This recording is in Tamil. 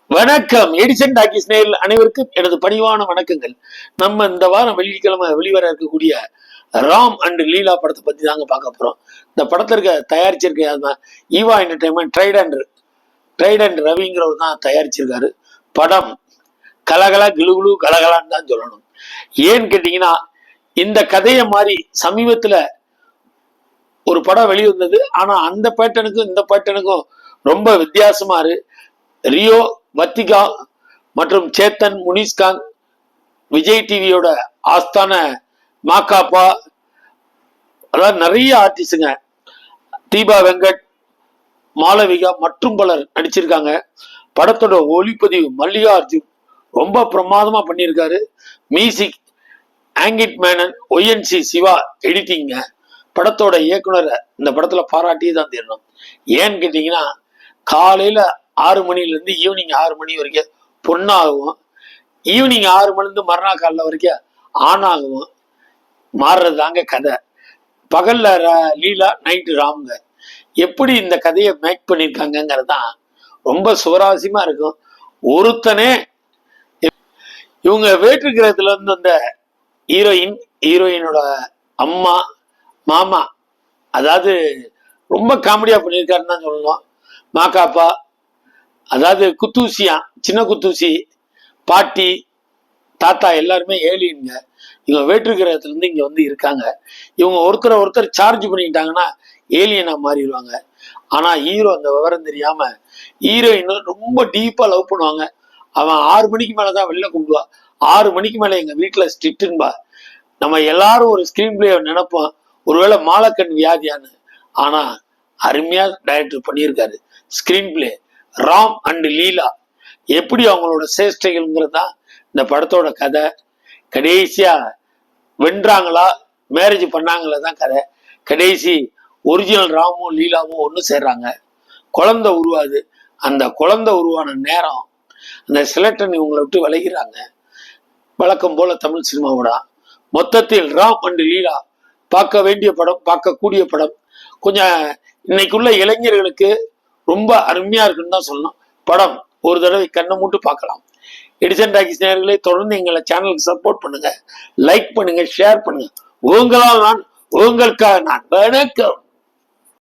வணக்கம். எடிசன் டாக்கிஸ் நேயர்கள் அனைவருக்கும் எனது பணிவான வணக்கங்கள். நம்ம இந்த வாரம் வெள்ளிக்கிழமை வெளிவர இருக்கக்கூடிய ராம் அண்ட் லீலா படத்தை பத்தி தாங்க பார்க்க போறோம். இந்த படத்திற்கு தயாரிச்சிருக்க ஈவா என்டர்டைன்மெண்ட் ட்ரைடன்ட் ரவிங்கிறவர் தான் தயாரிச்சிருக்காரு. படம் கலகலா கிளுகுலு கலகலான்னு தான் சொல்லணும். ஏன்னு கேட்டீங்கன்னா, இந்த கதையை மாதிரி சமீபத்துல ஒரு படம் வெளிவந்தது. ஆனா அந்த பேட்டனுக்கும் இந்த பேட்டனுக்கும் ரொம்ப வித்தியாசமா ரியோ வத்திகா மற்றும் சேத்தன் முனிஸ்காந்த், விஜய் டிவியோட ஆஸ்தான மாக்காப்பா, அதாவது நிறைய ஆர்டிஸ்டுங்க, தீபா வெங்கட், மாளவிகா மற்றும் பலர் நடிச்சிருக்காங்க. படத்தோட ஒளிப்பதிவு மல்லிகா அர்ஜுன் ரொம்ப பிரமாதமா பண்ணியிருக்காரு. மியூசிக் ஆங்கிட் மேனன், ஒய்என்சி சிவா எடிட்டிங்க. படத்தோட இயக்குனரை இந்த படத்துல பாராட்டியே தான் தீரணும். ஏன்னு கேட்டீங்கன்னா, காலையில 6 மணிலேருந்து ஈவினிங் 6 மணி வரைக்கும் பொண்ணாகவும், ஈவினிங் 6 மணிலேருந்து மறுநாள் காலைல வரைக்கும் ஆணாகவும் மாறுறது தாங்க கதை. பகல்ல லீலா, நைட்டு ராமுங்க. எப்படி இந்த கதையை மேக் பண்ணியிருக்காங்கிறது தான் ரொம்ப சுவராசியமா இருக்கும். ஒருத்தனே இவங்க வேற்று கிரகத்துல இருந்து வந்த ஹீரோயினோட அம்மா மாமா, அதாவது ரொம்ப காமெடியா பண்ணியிருக்காருன்னு தான் சொல்லணும். மாக்காப்பா, அதாவது குத்தூசியா, சின்ன குத்தூசி, பாட்டி, தாத்தா எல்லாருமே ஏலியனுங்க. இவங்க வேற்று கிரகத்துல இருந்து இங்க வந்து இருக்காங்க. இவங்க ஒருத்தர் சார்ஜ் பண்ணிக்கிட்டாங்கன்னா ஏலியனா மாறிடுவாங்க. ஆனா ஹீரோ அந்த விவரம் தெரியாம ஹீரோயின் ரொம்ப டீப்பா லவ் பண்ணுவாங்க. அவன் 6 மணிக்கு மேலதான் வெளில கூப்பிடுவா. 6 மணிக்கு மேல எங்க வீட்டுல ஸ்ட்ரிக்ட்ன்பா. நம்ம எல்லாரும் ஒரு ஸ்கிரீன் பிளே நினைப்போம், ஒருவேளை மாலக்கண் வியாதியான்னு. ஆனா அருமையா டைரக்டர் பண்ணியிருக்காரு ஸ்கிரீன் பிளே. ராம் அண்ட் லீலா எப்படி அவங்களோட சேஷ்டைகள்ங்கிறது தான் இந்த படத்தோட கதை. கடைசியா வென்றாங்களா மேரேஜ் பண்ணாங்களா தான் கதை. கடைசி ஒரிஜினல் ராமும் லீலாவும் ஒன்று சேர்றாங்க, குழந்தை உருவாது. அந்த குழந்தை உருவான நேரம் அந்த சிலட்டன் இவங்களை விட்டு விலகிறாங்க. வழக்கம் போல தமிழ் சினிமாவோட மொத்தத்தில் ராம் அண்ட் லீலா பார்க்க வேண்டிய படம், பார்க்கக்கூடிய படம். கொஞ்சம் இன்னைக்குள்ள இளைஞர்களுக்கு ரொம்ப அருமையா இருக்குன்னு தான் சொல்லணும். படம் ஒரு தடவை கண்ணை மூட்டு பார்க்கலாம். எடிசன் டாக்கிஸ் நேயர்களே, தொடர்ந்து எங்களை சேனலுக்கு சப்போர்ட் பண்ணுங்க, லைக் பண்ணுங்க, ஷேர் பண்ணுங்க. உங்களால் நான், உங்களுக்காக நான். வணக்கம்.